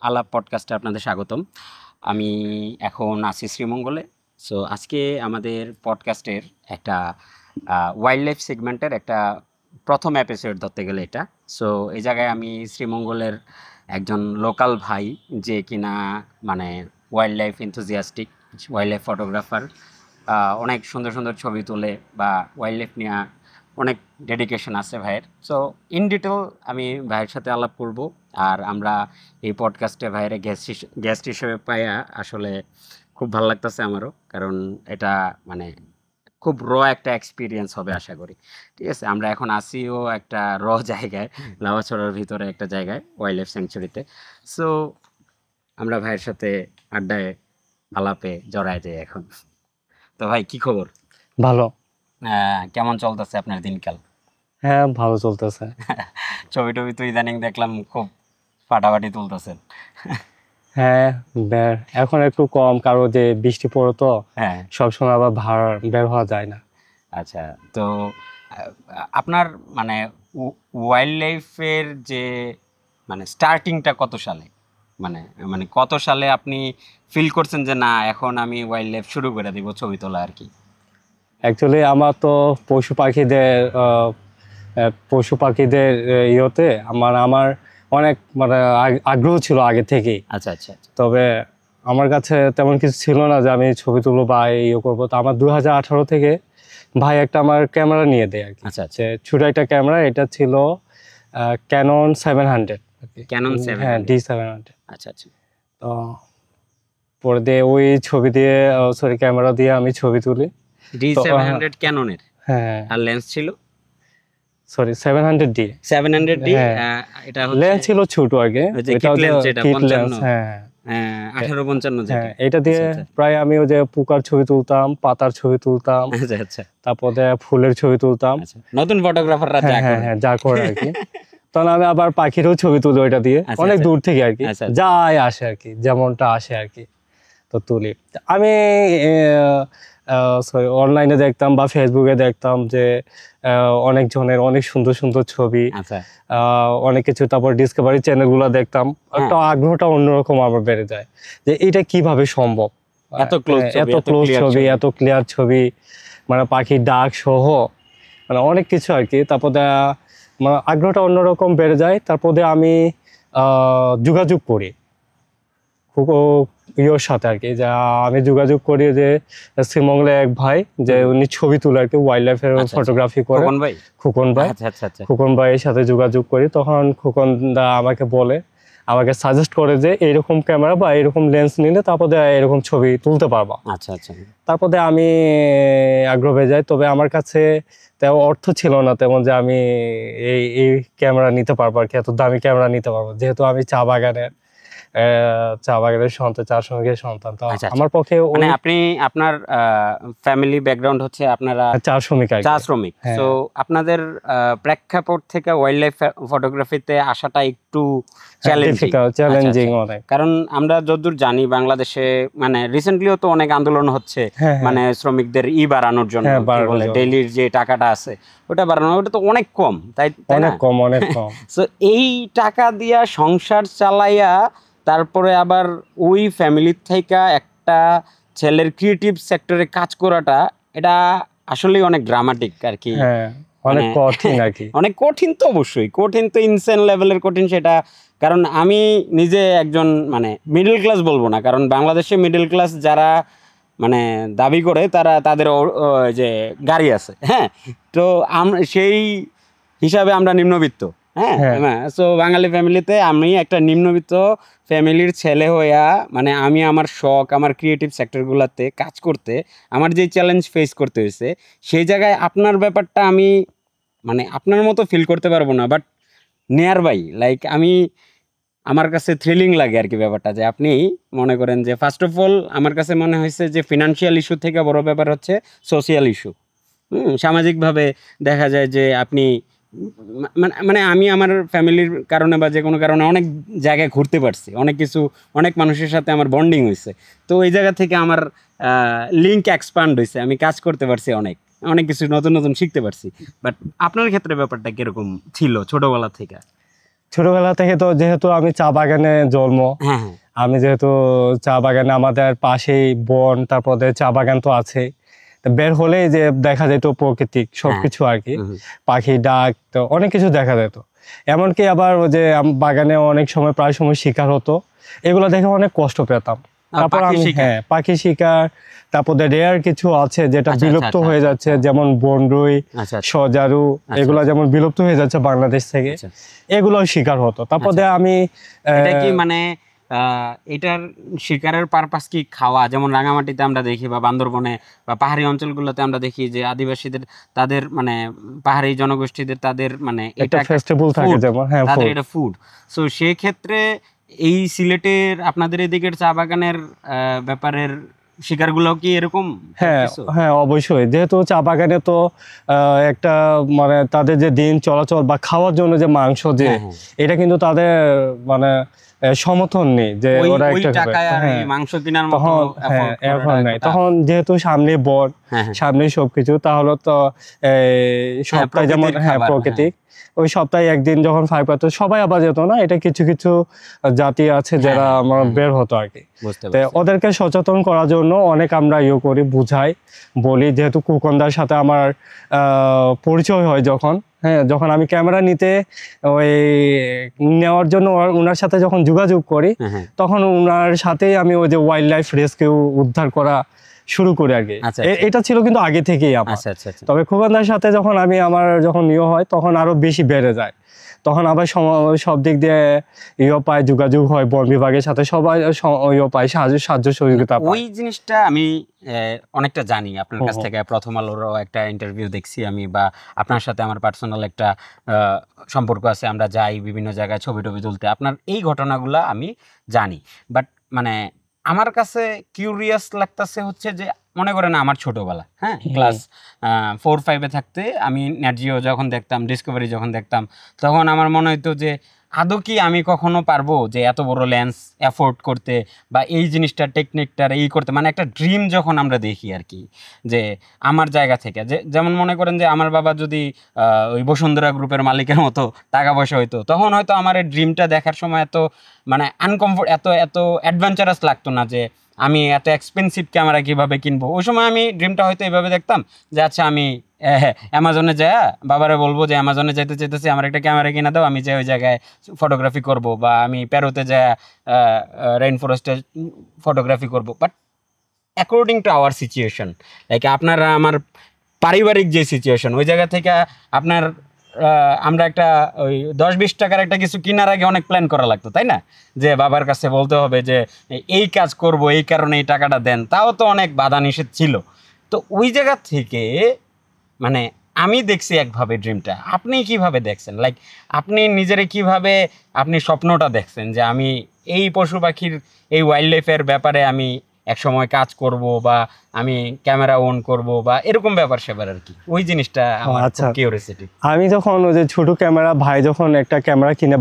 আলাপ পডকাস্টে আপনাদের স্বাগতম। আমি এখন আছি শ্রীমঙ্গলে। সো আজকে আমাদের পডকাস্টের একটা ওয়াইল্ড লাইফ সেগমেন্টের একটা প্রথম এপিসোড ধরতে গেলে এটা। সো এই জায়গায় আমি শ্রীমঙ্গলের একজন লোকাল ভাই, যে কিনা মানে wild life enthusiastic, wild life photographer, অনেক সুন্দর সুন্দর ছবি তোলে বা ওয়াইল্ড লাইফ নিয়ে অনেক ডেডিকেশন আছে ভাইয়ের। সো ইন ডিটেল আমি ভাইয়ের সাথে আলাপ করব। আর আমরা এই পডকাস্টে ভাইয়ের গেস্ট হিসেবে পাইয়া আসলে খুব ভালো লাগতেছে আমারও, কারণ এটা মানে খুব একটা এক্সপিরিয়েন্স হবে আশা করি। ঠিক আছে, আমরা এখন আসিও একটা জায়গায়, লাভাছড়ার ভিতরে একটা জায়গায়, ওয়াইল্ড লাইফ স্যাংচুরিতে। সো আমরা ভাইয়ের সাথে আড্ডায় আলাপে জড়ায় যাই এখন। তো ভাই, কি খবর? ভালো। কেমন চলতেছে আপনার দিনকাল? হ্যাঁ, ভালো চলতেছে। ছবি টবি তো ইদানিং দেখলাম খুব ফাটাফাটি তুলতেছেন। হ্যাঁ, এখন একটু কম, কারণ যে বৃষ্টি পড়ে তো হ্যাঁ, সবসময় আবার বের হওয়া যায় না। আচ্ছা। তো আপনার মানে ওয়াইল্ড লাইফের যে মানে স্টার্টিংটা কত সালে, মানে মানে কত সালে আপনি ফিল করছেন যে না, এখন আমি ওয়াইল্ড লাইফ শুরু করে দিব ছবি তোলা আর কি? অ্যাকচুয়ালি আমার তো পশু পাখিদের ইয়েতে আমার অনেক মানে আগ্রহ ছিল আগে থেকেই। আচ্ছা আচ্ছা আচ্ছা। তবে আমার কাছে তেমন কিছু ছিল না যে আমি ছবি তুলবো বা ইয়ে করবো। তো আমার 2018 থেকে ভাই একটা আমার ক্যামেরা নিয়ে দেয় আর কি। আচ্ছা আচ্ছা। ছোট একটা ক্যামেরা, এটা ছিল ক্যানন 700 আর কি। ক্যানন হ্যাঁ, 700। D700। আচ্ছা আচ্ছা। তো পরে দিয়ে ওই ছবি দিয়ে, সরি, ক্যামেরা দিয়ে আমি ছবি তুলি। D700 ক্যাননের। হ্যাঁ, আর লেন্স ছিল সরি, 700D। 700D। হ্যাঁ, এটা হচ্ছে লেন্স ছিল ছোট আগে, ওই যে এটা কিট লেন্স, যেটা কিট 55। লেন্স। হ্যাঁ 1855 যেটা। হ্যাঁ, এটা দিয়ে আচ্ছা আচ্ছা। প্রায় আমি ওই যে পোকার ছবি তুলতাম, পাতার ছবি তুলতাম, আচ্ছা আচ্ছা তারপরে ফুলের ছবি তুলতাম। আচ্ছা। নতুন ফটোগ্রাফাররা যা হ্যাঁ হ্যাঁ করে। হ্যাঁ, যা করে আর কি। তখন আমি আবার পাখিরও ছবি তুলি ওইটা দিয়ে, আচ্ছা, অনেক আচ্ছা। দূর থেকে আর কি, আচ্ছা, আচ্ছা। যাই আসে আর কি, যেমনটা আসে আর কি, তো তুলি। আমি সরি, অনলাইনে দেখতাম বা ফেসবুকে দেখতাম যে অনেক জনের অনেক সুন্দর সুন্দর ছবি, আচ্ছা। অনেক কিছু। তারপর ডিসকভারি চ্যানেলগুলো দেখতাম, একটা আগ্রহটা অন্যরকম আবার বেড়ে যায় যে এটা কিভাবে সম্ভব, এত ক্লোজ ছবি, এত ক্লোজ ছবি, এত ক্লিয়ার ছবি, মানে পাখির ডাক সহ, মানে অনেক কিছু আর কি। তারপরে মানে আগ্রহটা অন্যরকম বেড়ে যায়। তারপরে আমি যোগাযোগ করি ইয়োর সাথে আর কি, যা আমি যোগাযোগ করি যে শ্রীমঙ্গলে এক ভাই, যে উনি ছবি তুলে আর কি, ওয়াইল্ড লাইফের ফটোগ্রাফি করে, খোকন ভাই। খোকন ভাই। আচ্ছা আচ্ছা আচ্ছা। খোকন ভাইয়ের সাথে যোগাযোগ করি, তখন খোকন দা আমাকে সাজেস্ট করে যে এরকম ক্যামেরা বা এরকম লেন্স নিলে তারপরে এরকম ছবি তুলতে পারবা। আচ্ছা আচ্ছা। তারপরে আমি আগ্রহ হয়ে যাই। তবে আমার কাছে তেমন অর্থ ছিল না তেমন যে আমি এই ক্যামেরা নিতে পারবো আর কি, এত দামি ক্যামেরা নিতে পারবো, যেহেতু আমি চা বাগানের সন্তান, চার সঙ্গে সন্তান। তো আচ্ছা, আমার পক্ষে মানে আপনি আপনার ফ্যামিলি ব্যাকগ্রাউন্ড হচ্ছে আপনারা চা শ্রমিক আর কি। চা শ্রমিক। হ্যাঁ। তো আপনাদের প্রেক্ষাপট থেকে ওয়াইল্ড লাইফ ফটোগ্রাফিতে আসাটা একটু চ্যালেঞ্জিং অনেক। কারণ আমরা যতদূর জানি বাংলাদেশে মানে রিসেন্টলিও তো অনেক আন্দোলন হচ্ছে, মানে শ্রমিকদের বাড়ানোর জন্য, বলে ডেইলির যে টাকাটা আছে ওটা বাড়ানো, ওটা তো অনেক কম, তাই অনেক কম, অনেক কম। সো এই টাকা দিয়া সংসার চালাইয়া তারপরে আবার ওই ফ্যামিলির থেকে একটা ছেলের ক্রিয়েটিভ সেক্টরে কাজ করাটা, এটা আসলেই অনেক ড্রামাটিক আর কি। হ্যাঁ, অনেক কঠিন আর কি। অনেক কঠিন তো, অবশ্যই কঠিন, তো ইনসেন লেভেলের কঠিন সেটা। কারণ আমি নিজে একজন মানে মিডল ক্লাস বলবো না, কারণ বাংলাদেশে মিডল ক্লাস যারা মানে দাবি করে তাদের যে গাড়ি আছে, হ্যাঁ, তো সেই হিসাবে আমরা নিম্নবিত্ত। হ্যাঁ, সো বাঙালি ফ্যামিলিতে আমি একটা নিম্নবিত্ত ফ্যামিলির ছেলে হইয়া, মানে আমি আমার শখ, আমার ক্রিয়েটিভ সেক্টরগুলোতে কাজ করতে আমার যে চ্যালেঞ্জ ফেস করতে হয়েছে, সেই জায়গায় আপনার ব্যাপারটা আমি মানে আপনার মতো ফিল করতে পারবো না, বাট নিয়ার বাই, লাইক আমার কাছে থ্রিলিং লাগে আর কি ব্যাপারটা, যে আপনি মনে করেন যে ফার্স্ট অফ অল আমার কাছে মনে হয়েছে যে ফিনান্সিয়াল ইস্যু থেকে বড় ব্যাপার হচ্ছে সোশিয়াল ইস্যু। সামাজিকভাবে দেখা যায় যে আপনি মানে আমি আমার ফ্যামিলির কারণে বা যে কোনো কারণে অনেক জায়গায় ঘুরতে পারছি, অনেক কিছু, অনেক মানুষের সাথে আমার বন্ডিং হয়েছে। তো ওই জায়গা থেকে আমার লিঙ্ক এক্সপান্ড হয়েছে, আমি কাজ করতে পারছি, অনেক অনেক কিছু নতুন নতুন শিখতে পারছি। বাট আপনার ক্ষেত্রে ব্যাপারটা কিরকম ছিল ছোটবেলা থেকে? ছোটবেলা থেকে তো যেহেতু আমি চা বাগানে জন্ম, হ্যাঁ হ্যাঁ আমি যেহেতু চা বাগানে আমাদের পাশেই বন, তারপরে চা বাগান তো আছে, বের হলেই যে দেখা যেত প্রকৃতিক সবকিছু আর কি, পাখি ডাক, তো অনেক কিছু দেখা যেত। এমনকি আবার ওই যে বাগানে অনেক সময় প্রায় সময় শিকার হতো, এগুলো দেখে অনেক কষ্ট পেতাম। তারপর আমি পাখি শিকার, তারপরে রেয়ার কিছু আছে যেটা বিলুপ্ত হয়ে যাচ্ছে, যেমন বনরুই, সজারু, এগুলো যেমন বিলুপ্ত হয়ে যাচ্ছে বাংলাদেশ থেকে, এগুলো শিকার হতো। তারপরে আমি এটা কি মানে এটার শিকারের পারপাস কি খাওয়া? যেমন রাঙামাটিতে আমরা দেখি বা বান্দরবনে বা পাহাড়ি অঞ্চলগুলোতে আমরা দেখি যে আদিবাসীদের, তাদের মানে পাহাড়ি জনগোষ্ঠীদের তাদের মানে এটা ফেস্টিভ্যাল থাকে যেমন, হ্যাঁ তাদের এটা ফুড। সো সেই ক্ষেত্রে এই সিলেটের আপনাদের এদিকের চা বাগানের ব্যাপারের শিকারগুলো কি এরকম? হ্যাঁ হ্যাঁ অবশ্যই, যেহেতু চা বাগানে তো একটা মানে তাদের যে দিন চলাচল বা খাওয়ার জন্য যে মাংস, যে এটা কিন্তু তাদের মানে সমর্থন নেই যে ওরা একটা মাংস কেনার মতো এখন নাই। তখন যেহেতু সামনে বন, সামনে সবকিছু, তাহলে তো সপ্তাহে যেমন প্রকৃতিক ওই সপ্তাহে একদিন যখন ফাইভ পাতো সবাই আবার যেত না, এটা কিছু কিছু জাতি আছে যারা আমার বের হতো আর কি। ওদেরকে সচেতন করার জন্য অনেক আমরা করি, বুঝাই, বলি। যেহেতু কুকন্দার সাথে আমার পরিচয় হয় যখন, যখন আমি ক্যামেরা নিতে ওই নেওয়ার জন্য ওনার সাথে যখন যোগাযোগ করি, তখন ওনার সাথেই আমি ওই যে ওয়াইল্ড লাইফ রেস্কিউ উদ্ধার করা শুরু করি আর কি। এটা ছিল কিন্তু আগে থেকেই আমার। তবে কুকন্দার সাথে যখন আমার যখন হয় তখন আরো বেশি বেড়ে যায়, তখন আবার সব দিক দিয়ে পায়, যোগাযোগ হয় বন বিভাগের সাথে, সবাই পায় সাহায্য সহযোগিতা। ওই জিনিসটা আমি অনেকটা জানি আপনার কাছ থেকে। প্রথম আলোরও একটা ইন্টারভিউ দেখছি আমি, বা আপনার সাথে আমার পার্সোনাল একটা সম্পর্ক আছে, আমরা যাই বিভিন্ন জায়গায় ছবি টবি তুলতে। আপনার এই ঘটনাগুলা আমি জানি, বাট মানে আমার কাছে কিউরিয়াস লাগতেছে হচ্ছে যে, মনে করেন আমার ছোটবেলা, ক্লাস 4-5-এ থাকতে আমি নেট জিও যখন দেখতাম, ডিসকভারি যখন দেখতাম, তখন আমার মনে হইতো যে আদৌ কি আমি কখনো পারবো যে এত বড় লেন্স অ্যাফোর্ড করতে, বা এই জিনিসটা টেকনিকটার করতে, মানে একটা ড্রিম যখন আমরা দেখি আর কি, যে আমার জায়গা থেকে, যেমন মনে করেন যে আমার বাবা যদি ওই বসুন্ধরা গ্রুপের মালিকের মতো টাকা পয়সা হইতো, তখন হয়তো আমার এই ড্রিমটা দেখার সময় এত মানে এত অ্যাডভেঞ্চারাস লাগতো না যে আমি এত এক্সপেন্সিভ ক্যামেরা কিভাবে কিনবো। ওই সময় আমি ড্রিমটা হয়তো এইভাবে দেখতাম যে আচ্ছা আমি অ্যামাজনে যাই, বাবারে বলবো যে অ্যামাজনে যেতে চাইতেছি, আমার একটা ক্যামেরা কিনে দাও, আমি যে ওই জায়গায় ফটোগ্রাফি করব, বা আমি পেরোতে যাই রেইন ফরেস্টে ফটোগ্রাফি করব। But according to our situation, like আপনারা আমার পারিবারিক যে সিচুয়েশন, ওই জায়গা থেকে আপনার আমরা একটা ওই 10-20 টাকার একটা কিছু কেনার আগে অনেক প্ল্যান করা লাগতো, তাই না? যে বাবার কাছে বলতে হবে যে এই কাজ করব, এই কারণে এই টাকাটা দেন, তাও তো অনেক বাধা নিষেধ ছিল। তো ওই জায়গা থেকে মানে আমি দেখছি একভাবে ড্রিমটা, আপনি কিভাবে দেখছেন? লাইক আপনি নিজেরে কিভাবে আপনি স্বপ্নটা দেখছেন যে আমি এই পশু পাখির এই ওয়াইল্ড লাইফের ব্যাপারে আমি এক সময় কাজ করব, বা আমি ক্যামেরা অন করব, বা এরকম ব্যাপার সেবার আর কি, ওই জিনিসটা আমার খুব কিউরিওসিটি। আমি যখন ওই যে ছোট ক্যামেরা, ভাই যখন একটা ক্যামেরা কিনে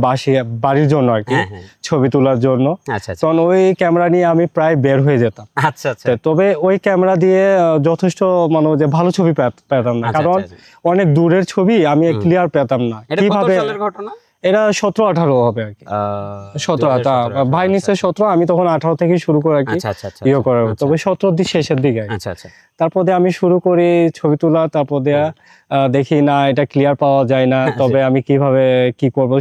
বাড়ির জন্য আর কি, ছবি তোলার জন্য, তখন ওই ক্যামেরা নিয়ে আমি প্রায় বের হয়ে যেতাম। আচ্ছা আচ্ছা। তবে ওই ক্যামেরা দিয়ে যথেষ্ট মানে যে ভালো ছবি পেতাম না, কারণ অনেক দূরের ছবি আমি ক্লিয়ার পেতাম না। কিভাবে ঘটনা? এটা 17-18 হবে আর কি, 17 ভাই নিচে 17, আমি তখন 18 থেকে শুরু করে আর কি করা, তবে 17 শেষের দিকে। তারপরে আমি শুরু করি ছবি তোলা, তারপরে দেখি না এটা ক্লিয়ার পাওয়া যায় না, তবে আমি কিভাবে কি করবো,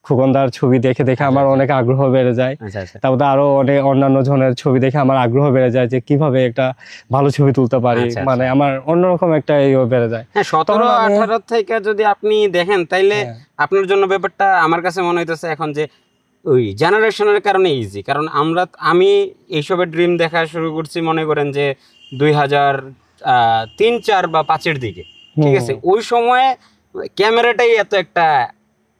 খুকনদার ছবি দেখে দেখে আমার অনেক আগ্রহ বেড়ে যায়। তারপরে আরো অনেক অন্যান্য জনের ছবি দেখে আমার আগ্রহ বেড়ে যায় যে কিভাবে একটা ভালো ছবি তুলতে পারি, মানে আমার অন্যরকম একটা বেড়ে যায়। 17-18 থেকে যদি আপনি দেখেন, তাইলে আপনার জন্য ব্যাপারটা আমার কাছে মনে হইতেছে এখন যে ওই জেনারেশনের কারণে ইজি, কারণ আমি এইসবের ড্রিম দেখা শুরু করছি মনে করেন যে 2003-4 বা 5-এর দিকে, ঠিক আছে? ওই সময়ে ক্যামেরাটাই এত একটা,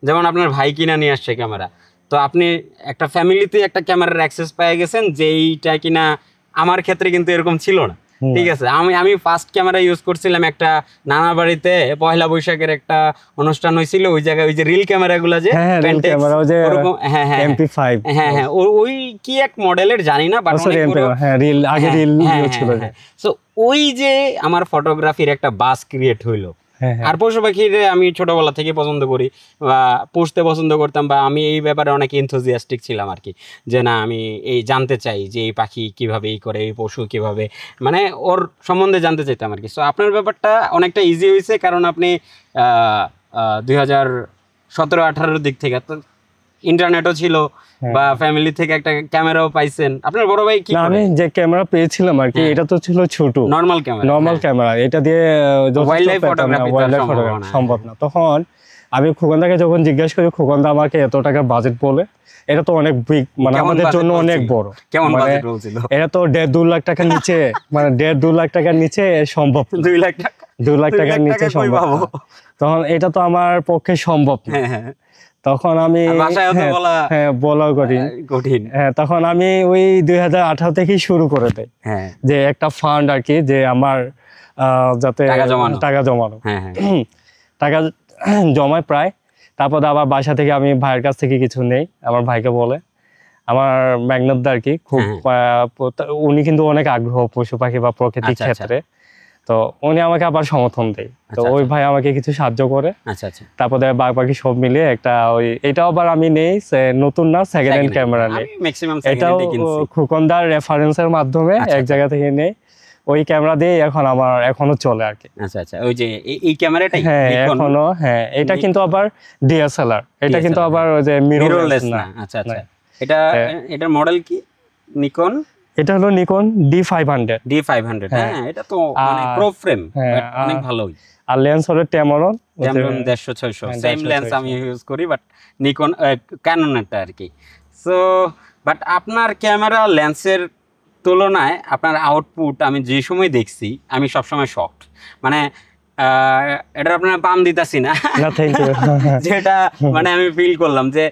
যেমন আপনার ভাই কিনা নিয়ে আসছে ক্যামেরা, তো আপনি একটা ফ্যামিলিতে একটা ক্যামেরার অ্যাক্সেস পেয়ে গেছেন, যেইটা কিনা আমার ক্ষেত্রে কিন্তু এরকম ছিল না, ঠিক আছে? আমি ফার্স্ট ক্যামেরা ইউজ করছিলাম একটা নানা বাড়িতে, পয়লা বৈশাখের একটা অনুষ্ঠান হয়েছিল, ওই জায়গায় ওই যে রিল ক্যামেরাগুলো, যে MP5, ওই কি এক মডেলের জানি না, বাট রিল আগে রিল ছিল। সো ওই যে আমার ফটোগ্রাফির একটা বাস ক্রিয়েট হইলো, আর পশু পাখির আমি ছোটবেলা থেকে পছন্দ করি বা পুষতে পছন্দ করতাম, বা আমি এই ব্যাপারে অনেক এনথুজিয়াস্টিক ছিলাম আর কি, যে না আমি এই জানতে চাই যে এই পাখি কিভাবে এই করে, এই পশু কিভাবে, মানে ওর সম্বন্ধে জানতে চাইতাম আর কি। সো আপনার ব্যাপারটা অনেকটা ইজি হয়েছে, কারণ আপনি 2017-18 দিক থেকে ইন্টারনেটও ছিল বা ফ্যামিলি থেকে একটা ক্যামেরাও পাইছেন। আপনার বড় ভাই কি? আমি যে ক্যামেরা পেয়েছিলাম আর কি, এটা তো ছিল ছোট নরমাল ক্যামেরা, এটা দিয়ে ওয়াইল্ডলাইফ ফটোগ্রাফি সম্ভব না। তখন আমি খোকনদাকে যখন জিজ্ঞেস করি, খোকনদা আমাকে এত টাকার বাজেট বলে, এটা তো অনেক বিগ, মানে আমাদের জন্য অনেক বড়। কেমন বাজেট বলছিল? এটা তো 1.5-2 লাখ টাকার নিচে, মানে 1.5-2 লাখ টাকার নিচে সম্ভব। 2 লাখ টাকার নিচে সম্ভব। তখন এটা তো আমার পক্ষে সম্ভব না। তখন আমি বলা কঠিন। তখন আমি ওই 2018 থেকেই শুরু করে দেই যে একটা ফান্ড আর কি, যে আমার যাতে টাকা জমানো, টাকা জমায় প্রায়। তারপর আবার বাসা থেকে আমি ভাইয়ের কাছ থেকে কিছু নেই, আমার ভাইকে বলে, আমার ম্যাগনাতদা আর কি, খুব উনি কিন্তু অনেক আগ্রহ পশু পাখি বা প্রকৃতির ক্ষেত্রে, তো উনি আমাকে আবার সমর্থন দেয়। তো ওই ভাই আমাকে কিছু সাহায্য করে। তারপরে বাকি সব মিলিয়ে একটা ওই, এটাও আবার আমি নেই নতুন না, সেকেন্ড হ্যান্ড ক্যামেরা নেই, এটাও খোকনদার রেফারেন্সের মাধ্যমে এক জায়গা থেকে নেই। ওই ক্যামেরা দিয়ে এখন আমার এখনো চলে আর কি। ওই যে এই ক্যামেরাটাই এখনো, এটা কিন্তু আবার ডিএসএলআর, এটা কিন্তু আবার ওই যে মিররলেস না। এটার মডেল কি? নিকন, এটা হলো নিকন D500। এটা তো মানে প্রো ফ্রেম, অনেক ভালোই। আর লেন্স হলো Tamron 150-600, সেম লেন্স আমি ইউজ করি, বাট নিকন ক্যাননেরটা আর কি। সো বাট আপনার ক্যামেরা লেন্সের তুলনায় আপনার আউটপুট আমি যে সময় দেখছি, আমি সবসময় শকড, মানে এটা আপনার পাম দিতাছি না, যেটা মানে আমি ফিল করলাম যে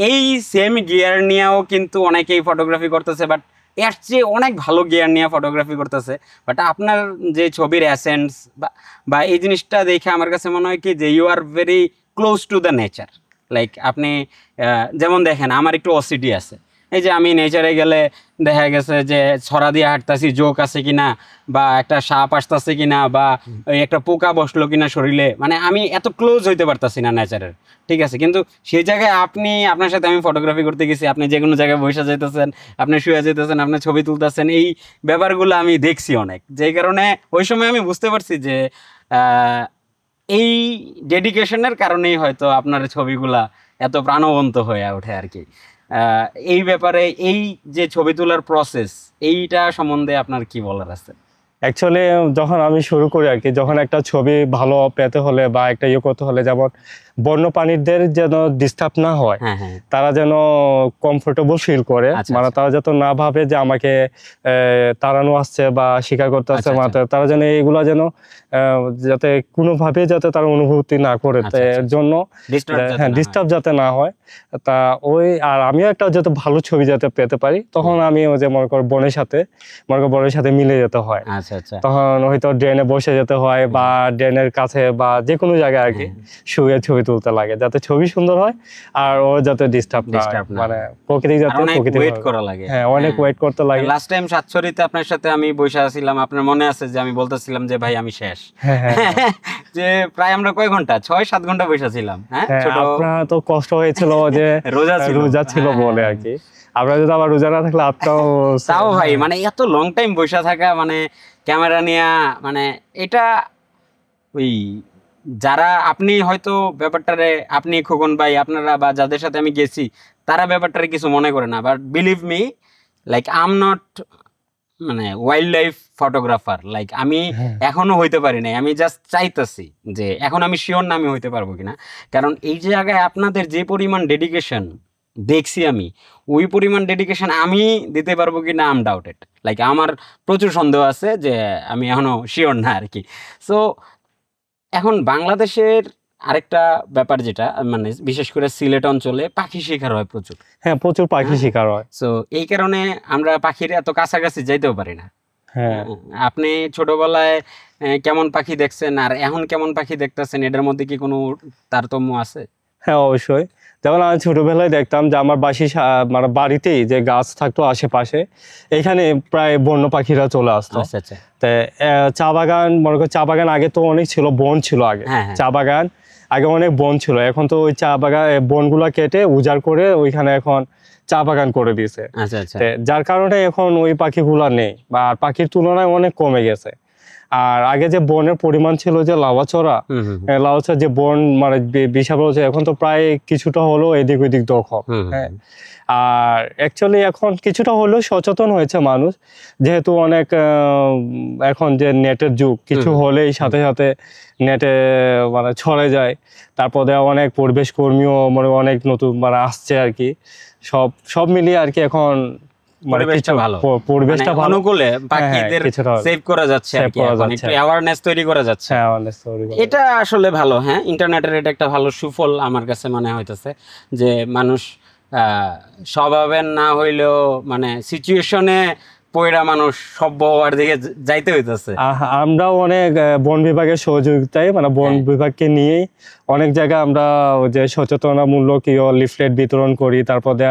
এই সেম গিয়ার নিয়েও কিন্তু অনেকেই ফটোগ্রাফি করতেছে, বাট এর চেয়ে অনেক ভালো গিয়ার নিয়ে ফটোগ্রাফি করতেছে। বাট আপনার যে ছবির অ্যাসেন্স বা এই জিনিসটা দেখে আমার কাছে মনে হয় কি, যে you are very close to the nature. Like আপনি যেমন দেখেন, আমার একটু অসিডি আছে, এই যে আমি নেচারে গেলে দেখা গেছে যে ছড়া দিয়ে হাঁটতেছি, জোক আছে কিনা, বা একটা সাপ আসতেছে কিনা, বা ওই একটা পোকা বসলো কিনা শরীরে, মানে আমি এত ক্লোজ হইতে পারতাছি না নেচারের, ঠিক আছে। কিন্তু সেই জায়গায় আপনার সাথে আমি ফটোগ্রাফি করতে গেছি, আপনি যে কোনো জায়গায় বসে যেতেছেন, আপনি শুয়ে যেতেছেন, আপনি ছবি তুলতেছেন, এই ব্যাপারগুলো আমি দেখছি অনেক, যেই কারণে ওই সময় আমি বুঝতে পারছি যে এই ডেডিকেশনের কারণেই হয়তো আপনার ছবিগুলা এত প্রাণবন্ত হয়ে ওঠে আর কি। এই ব্যাপারে, এই যে ছবি তোলার প্রসেস, এইটা সম্বন্ধে আপনার কি বলার আছে? অ্যাকচুয়ালি যখন আমি শুরু করি আর কি, যখন একটা ছবি ভালো পেতে হলে বা একটা ইয়ে করতে হলে, যেমন বন্যপ্রাণীদের যেন ডিস্টার্ব না হয়, তারা যেন কমফোর্টেবল ফিল করে, মানে তারা যাতে না ভাবে যে আমাকে তাড়ানো আসছে বা শিকার করতে আসছে, তারা যেন এইগুলা যেন যাতে কোনোভাবে যাতে তারা অনুভূতি না করে, এর জন্য ডিস্টার্ব যাতে না হয়। তা ওই, আর আমিও একটা যাতে ভালো ছবি যাতে পেতে পারি, তখন আমি ওই যে মনে কর বনের সাথে মিলে যেতে হয়। তখন হয়তো ড্রেনে বসে যেতে হয়, বা ড্রেনের কাছে বা যে কোনো জায়গায় আর কি শুয়ে ছবি তুলতে লাগে, যাতে ছবি সুন্দর হয় আর ও যাতে ডিস্টার্ব না হয়, মানে প্রকৃতি যাতে ওয়েট করা লাগে। অনেক ওয়েট করতে লাগে। লাস্ট টাইম সাতছড়িতে আপনার সাথে আমি বসে আছিলাম, আপনার মনে আছে যে আমি বলতেছিলাম যে ভাই আমি শেষ, যে প্রায় আমরা কয় ঘন্টা, 6-7 ঘন্টা বসে ছিলাম। আপনার তো কষ্ট হয়েছিল যে রোজা ছিল বলে আর কি, আমরা যদি আবার রোজা না থাকলে তাও ভাই, মানে এত লং টাইম বসে থাকা, মানে ক্যামেরা নিয়ে, মানে এটা ওই যারা, আপনি হয়তো ব্যাপারটারে, আপনি খোকন ভাই, আপনারা বা যাদের সাথে আমি গেছি, তারা ব্যাপারটারে কিছু মনে করে না, but believe me, like I am not মানে ওয়াইল্ড লাইফ ফটোগ্রাফার, লাইক আমি এখনো হইতে পারি নাই। আমি জাস্ট চাইতেছি যে এখন আমি শিওর না আমি হইতে পারবো কিনা, কারণ এই জায়গায় আপনাদের যে পরিমাণ ডেডিকেশন দেখছি, আমি ওই পরিমাণ ডেডিকেশন আমি দিতে পারবো কিনা আই এম ডাউটেড। লাইক আমার প্রচুর সন্দেহ আছে যে আমি এখনো শিওর না আর কি। সো এখন বাংলাদেশের আরেকটা ব্যাপার যেটা, মানে বিশেষ করে সিলেট অঞ্চলে পাখি শিকার হয় প্রচুর। প্রচুর পাখি শিকার হয়। সো এই কারণে আমরা পাখির এত কাছাকাছি যাইতেও পারি না। আপনি ছোটবেলায় কেমন পাখি দেখছেন আর এখন কেমন পাখি দেখতেছেন, এটার মধ্যে কি কোনো তারতম্য আছে? অবশ্যই। যেমন আমি ছোটবেলায় দেখতাম যে আমার মানে বাড়িতেই যে গাছ থাকতো আশেপাশে, এখানে প্রায় বন্য পাখিরা চলে আসতো। তো চা বাগান, মনে করো চা বাগান আগে তো অনেক ছিল, বন ছিল আগে, চা বাগান আগে অনেক বন ছিল, এখন তো ওই চা বাগান বনগুলা কেটে উজাড় করে ওইখানে এখন চা বাগান করে দিয়েছে। যার কারণে এখন ওই পাখিগুলা নেই, বা পাখির তুলনায় অনেক কমে গেছে। আর আগে যে বনের পরিমাণ ছিল, যে লাউয়াছড়া যে বন মানে বিশাল, এখন তো প্রায় কিছুটা হলো এদিক ওইদিক দখল। হ্যাঁ, আর অ্যাকচুয়ালি এখন কিছুটা হলেও সচেতন হয়েছে মানুষ, যেহেতু অনেক এখন যে নেটের যুগ, কিছু হলেই সাথে সাথে নেটে মানে ছড়ে যায়। তারপরে অনেক পরিবেশ কর্মীও মানে অনেক নতুন মানে আসছে আর কি, সব মিলিয়ে আর কি এখন পরিবেশটা ভালো, পরিবেশটা ভালো, অনুকূলে পাখিদের সেভ করা যাচ্ছে আর কি, এখন একটু অ্যাওয়ারনেস তৈরি করা যাচ্ছে। এটা আসলে ভালো। হ্যাঁ, ইন্টারনেটের এটা একটা ভালো সুফল আমার কাছে মনে হইতেছে, যে মানুষ স্বভাবের না হইলেও মানে সিচুয়েশনে পয়রা মানুষ সভ্য হওয়ার দিকে যাইতে হইতেছে। আমরাও অনেক বন বিভাগের সহযোগিতায়, মানে বন বিভাগকে নিয়েই অনেক জায়গায় আমরা যে সচেতনামূলক লিফলেট বিতরণ করি, তারপরে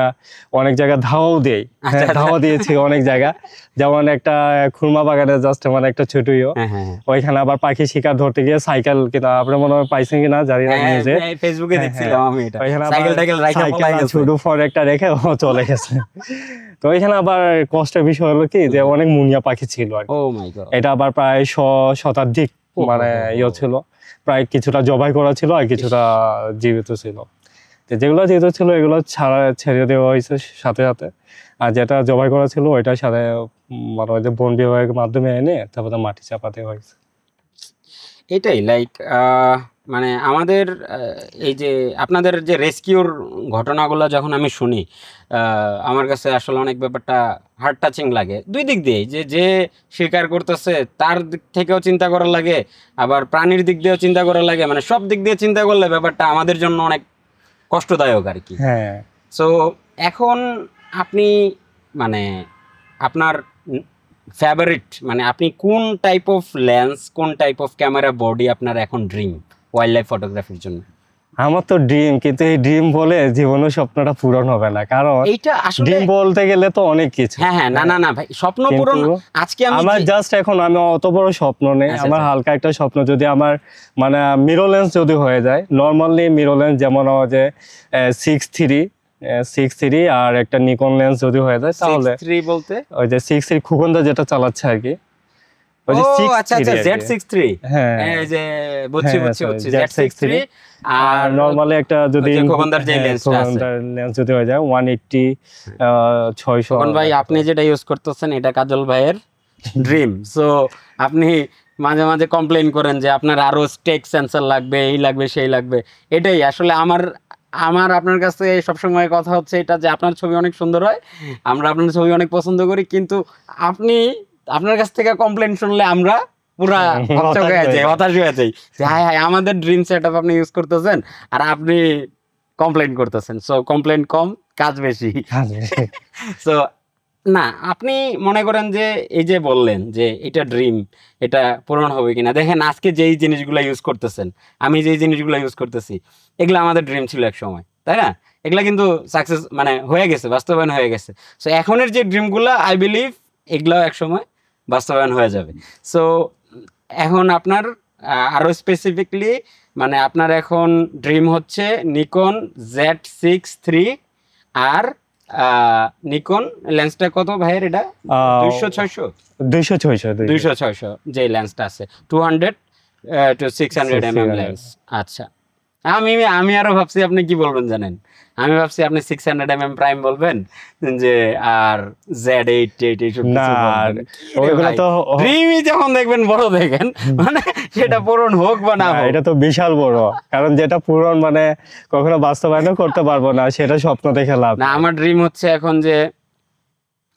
অনেক জায়গায় ধাওয়াও দেই। ধাওয়া দিয়েছি অনেক জায়গা, যেমন একটা খুরমা বাগানে জাস্ট মানে একটা ছোট ওইখানে আবার পাখি শিকার ধরতে গিয়ে সাইকেল, কিনা আপনি মনে হয় পাইছেন কিনা জানি না, নিউজে ফেসবুকে দেখছিলাম আমি এটা, সাইকেল ছোট ফর একটা রেখে ও চলে গেছে। তো এখানে আবার কষ্টের বিষয় হলো কি, যে অনেক মুনিয়া পাখি ছিল আর এটা আবার প্রায় শতাধিক মানে ছিল, প্রায় কিছুটা জবাই করা ছিল আর কিছুটা জীবিত ছিল। যেগুলো জীবিত ছিল এগুলো ছেড়ে দেওয়া হয়েছে সাথে সাথে, আর যেটা জবাই করা ছিল ওইটার সাথে মানে ওই যে বন বিভাগের মাধ্যমে এনে তারপরে মাটি চাপা দেওয়া হয়েছে। এটাই লাইক মানে আমাদের এই যে আপনাদের যে রেস্কিউর ঘটনাগুলো যখন আমি শুনি, আমার কাছে আসলে অনেক ব্যাপারটা হার্ট টাচিং লাগে, দুই দিক দিয়ে, যে শিকার করতেছে তার দিক থেকেও চিন্তা করা লাগে, আবার প্রাণীর দিক দিয়েও চিন্তা করা লাগে, মানে সব দিক দিয়ে চিন্তা করলে ব্যাপারটা আমাদের জন্য অনেক কষ্টদায়ক আর কি। হ্যাঁ, সো এখন আপনি মানে আপনার ফেভারিট, মানে আপনি কোন টাইপ অফ লেন্স, কোন টাইপ অফ ক্যামেরা বডি আপনার এখন ড্রিম ওয়াইল্ড লাইফ ফটোগ্রাফির জন্য? আমার তো ড্রিম, কিন্তু এই ড্রিম বলে জীবনের স্বপ্নটা পূরণ হবে না, কারণ এইটা আসলে ড্রিম বলতে গেলে তো অনেক কিছু। হ্যাঁ, না ভাই, স্বপ্ন পূরণ আজকে আমার জাস্ট এখন আমি অত বড় স্বপ্ন নেই, আমার হালকা একটা স্বপ্ন, যদি আমার মানে মিরর লেন্স যদি হয়ে যায়, নর্মালি মিরর লেন্স যেমন যে 6.3 আর একটা নিকন লেন্স যদি হয়ে যায়, তাহলে 6.3 বলতে ওই যে 6.3 খুগন্দা যেটা চালাচ্ছে আর কি, ওই যে 6.3 Z63। হ্যাঁ, এই যে বুঝছি Z63। আর নরমালি একটা যদি খুগন্দার যে লেন্সটা আছে, লেন্স যদি হয়ে যায় 180 600। তখন ভাই আপনি যেটা ইউজ করতেছেন এটা কাজল ভাইয়ের ড্রিম। সো আপনি মাঝে মাঝে কমপ্লেইন করেন যে আপনার আরো স্টেক সেন্সর লাগবে, এই লাগবে সেই লাগবে। এটাই আসলে আমার আপনার কাছে সবসময় কথা হচ্ছে এটা, যে আপনার ছবি অনেক সুন্দর হয়, আমরা আপনার ছবি অনেক পছন্দ করি, কিন্তু আপনার কাছ থেকে কমপ্লেইন শুনলে আমরা পুরা হতাশ হয়ে যাই, যে হাই আমাদের ড্রিম সেটআপ আপনি ইউজ করতেছেন আর আপনি কমপ্লেইন করতেছেন। সো কমপ্লেইন কম, কাজ বেশি। সো না, আপনি মনে করেন যে এই যে বললেন যে এটা ড্রিম, এটা পূরণ হবে কিনা, দেখেন আজকে যেই জিনিসগুলো ইউজ করতেছেন, আমি যেই জিনিসগুলো ইউজ করতেছি, এগুলো আমাদের ড্রিম ছিল এক সময়, তাই না? এগুলা কিন্তু সাকসেস মানে হয়ে গেছে, বাস্তবায়ন হয়ে গেছে। সো এখনের যে ড্রিমগুলো আই বিলিভ এগুলাও এক সময় বাস্তবায়ন হয়ে যাবে। সো এখন আপনার আরো স্পেসিফিকলি মানে আপনার এখন ড্রিম হচ্ছে নিকন Z6-3, আর নিকন লেন্সটা কত ভাইয়ের? এটা 200-600 যে লেন্সটা আছে, 200 to 600 mm লেন্স। আচ্ছা, আমি আরো ভাবছি আপনি কি বলবেন জানেন, আমি ভাবছি আপনি 600 mm প্রাইম বলবেন, যে আর Z8 এইসব কিছু বলবেন। ওইগুলো তো ড্রিমই যখন দেখবেন বড় দেখেন, মানে সেটা পূরণ হোক বা না হোক, এটা তো বিশাল বড়, কারণ যেটা পূরণ মানে কখনো বাস্তবায়ন করতে পারবো না, সেটা স্বপ্ন দেখে লাভ না। আমার ড্রিম হচ্ছে এখন যে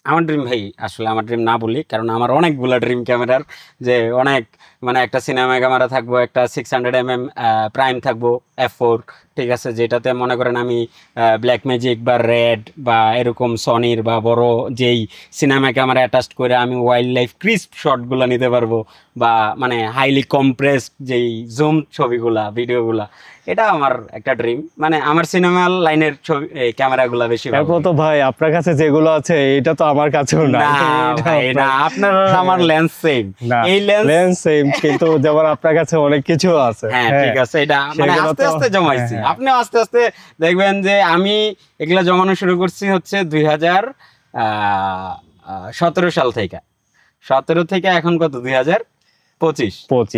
আমার ড্রিম ভাই, আসলে আমার ড্রিম না বলি, কারণ আমার অনেকগুলো ড্রিম ক্যামেরার, যে অনেক মানে একটা সিনেমা ক্যামেরা থাকবো, একটা 600 mm প্রাইম থাকবো F4, ঠিক আছে, যেটাতে মনে করেন আমি ব্ল্যাক ম্যাজিক বা রেড বা এরকম সনির বা বড় যেই সিনেমা ক্যামেরা অ্যাটাচ করে আমি ওয়াইল্ড লাইফ ক্রিস্প শটগুলো নিতে পারবো, বা মানে হাইলি কম্প্রেসড যেই জুম ছবিগুলা ভিডিওগুলা, এটা আমার একটা ড্রিম, মানে আমার সিনেমা লাইনের ছবি ক্যামেরাগুলো বেশি ভালো এরপর তো ভাই আপনার কাছে যেগুলো আছে এটা তো আমার কাছেও না ভাই, না আপনার আমার লেন্স সেম, এই লেন্স সেম, কিন্তু যেমন আপনার কাছে অনেক কিছু আছে। হ্যাঁ ঠিক আছে, এটা মানে আস্তে আস্তে জমাইছি, আপনিও আস্তে আস্তে দেখবেন যে আমি এগুলা জমানো শুরু করছি হচ্ছে 2017 সাল থেকে, 17 থেকে এখন কত 2025,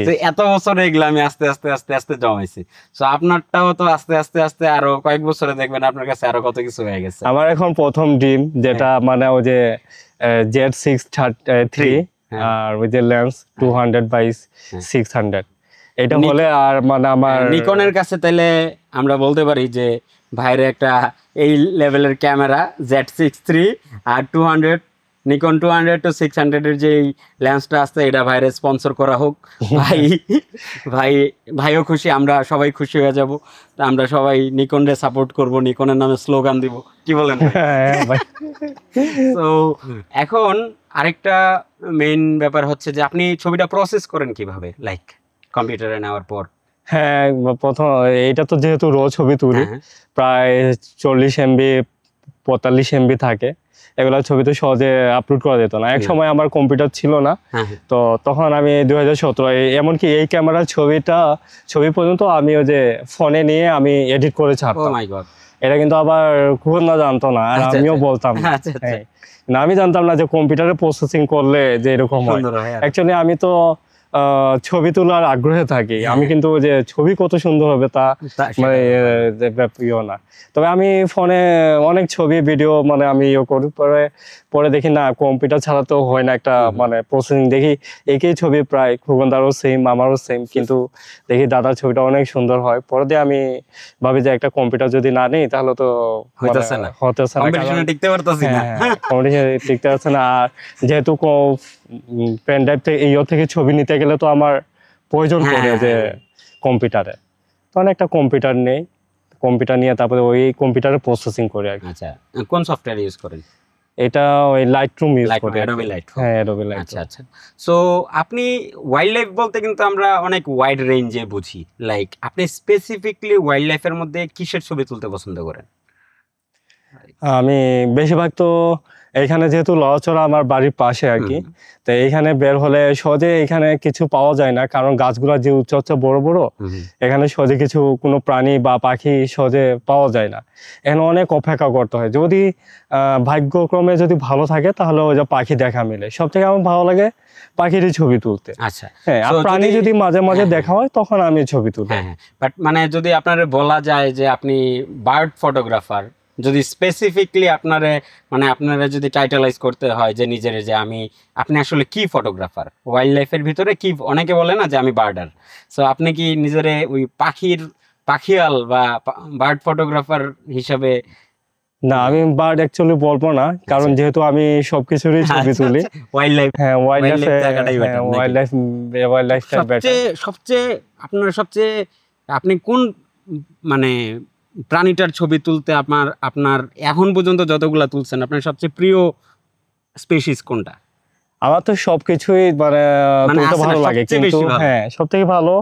তো এত বছর এগুলা আমি আস্তে আস্তে আস্তে আস্তে জমাইছি। তো আপনারটাও তো আস্তে আস্তে আস্তে আরো কয়েক বছরে দেখবেন আপনার কাছে আরো কত কিছু হয়ে গেছে। আমার এখন প্রথম ড্রিম যেটা মানে ওই যে Z6-3 আর ওই যে লেন্স 200x600, এটা হলে আর মানে আমার নিকনের কাছে তাইলে আমরা বলতে পারি যে ভাইরে একটা এই লেভেলের ক্যামেরা Z6-3 আর 200 নিকন 200-600 এর যে লেন্সটা আছে এটা ভাইরে স্পন্সর করা হোক। ভাইও খুশি, আমরা সবাই খুশি হয়ে যাব, আমরা সবাই নিকনরে সাপোর্ট করব, নিকনের নামে স্লোগান দিব, কি বলেন? তো এখন আরেকটা মেইন ব্যাপার হচ্ছে যে আপনি ছবিটা প্রসেস করেন কিভাবে, লাইক কম্পিউটারে নেওয়ার পর? হ্যাঁ, প্রথম এইটা তো যেহেতু রো ছবি তুলি, প্রায় 40 MB 45 MB থাকে, এগুলো ছবি তো সহজে আপলোড করা যেত না। এক সময় আমার কম্পিউটার ছিল না, তো তখন আমি 2017 এমনকি এই ক্যামেরার ছবি পর্যন্ত আমি ওই যে ফোনে নিয়ে আমি এডিট করে ছাড়তাম। এটা কিন্তু আবার খুব না জানতো না, আর আমিও বলতাম না, আমি জানতাম না যে কম্পিউটারে প্রসেসিং করলে যে এরকম হয়। অ্যাকচুয়ালি আমি তো ছবি তোলার আগ্রহে থাকি, আমি কিন্তু যে ছবি কত সুন্দর হবে তা মানে না। তবে আমি ফোনে অনেক ছবি ভিডিও মানে আমি করি, পরে দেখি না কম্পিউটার ছাড়া তো হয় না, একটা মানে প্রসেসিং দেখি একই ছবি প্রায় খুবন্দারও সেম আমারও সেম, কিন্তু দেখি দাদার ছবিটা অনেক সুন্দর হয়। পরে দিয়ে আমি ভাবি যে একটা কম্পিউটার যদি না নেই তাহলে তো হতেছে না, কম্পিটিশনে টিকতে পারতাছি না, কম্পিটিশনে টিকতে পারছে না। আর যেহেতু পেন ড্রাইভ থেকে ছবি নিতে গেলে তো আমার প্রয়োজন পড়ে যে কম্পিউটারে, তখন একটা কম্পিউটার নেই, কম্পিউটার নিয়ে তারপরে ওই কম্পিউটারে প্রসেসিং করে আর কি। আচ্ছা, কোন সফটওয়্যার ইউজ করেন? এটা ওই লাইটরুম ইউজ করি, অ্যাডোবি লাইটরুম। হ্যাঁ, অ্যাডোবি লাইটরুম। আচ্ছা আচ্ছা। সো আপনি ওয়াইল্ড লাইফ বলতে কিন্তু আমরা অনেক ওয়াইড রেঞ্জে বুঝি, লাইক আপনি স্পেসিফিকলি ওয়াইল্ড লাইফের মধ্যে কিসের ছবি তুলতে পছন্দ করেন? আমি বেশিরভাগ তো এখানে যেহেতু লড়াচড়া আমার বাড়ির পাশে আর কি, তো এইখানে বের হলে সহজে এখানে কিছু পাওয়া যায় না, কারণ গাছগুলো যে উচ্চ বড় বড়, এখানে সহজে কোনো প্রাণী বা পাখি সহজে পাওয়া যায় না। এখানে অনেক অপেক্ষা করতে হয়, যদি ভাগ্যক্রমে যদি ভালো থাকে তাহলে ওই যে পাখি দেখা মিলে। সব থেকে আমার ভালো লাগে পাখিরই ছবি তুলতে। আচ্ছা, হ্যাঁ, আর প্রাণী যদি মাঝে মাঝে দেখা হয় তখন আমি ছবি তুলি। হ্যাঁ, বাট মানে যদি আপনার বলা যায় যে আপনি বার্ড ফটোগ্রাফার, যদি স্পেসিফিকলি আপনারা যদি টাইটেলাইজ করতে হয় যে নিজের যে আপনি আসলে কি ফটোগ্রাফার ওয়াইল্ড লাইফের ভিতরে, কি অনেকে বলে না যে আমি বার্ডার, সো আপনি কি নিজের ওই পাখিয়াল বা বার্ড ফটোগ্রাফার হিসাবে? না, আমি বার্ড অ্যাকচুয়ালি বলবো না, কারণ যেহেতু আমি সবকিছুরই ছবি তুলি। ওয়াইল্ড লাইফ, হ্যাঁ, ওয়াইল্ড লাইফ সবচেয়ে আপনি কোন মানে প্রাণীটার ছবি তুলতে আপনার এখন পর্যন্ত যতগুলা তুলছেন আপনার সবচেয়ে প্রিয় স্পেসিস কোনটা? আমার তো সবকিছুই মানে তুলতে ভালো লাগে, কিন্তু হ্যাঁ সবথেকে ভালো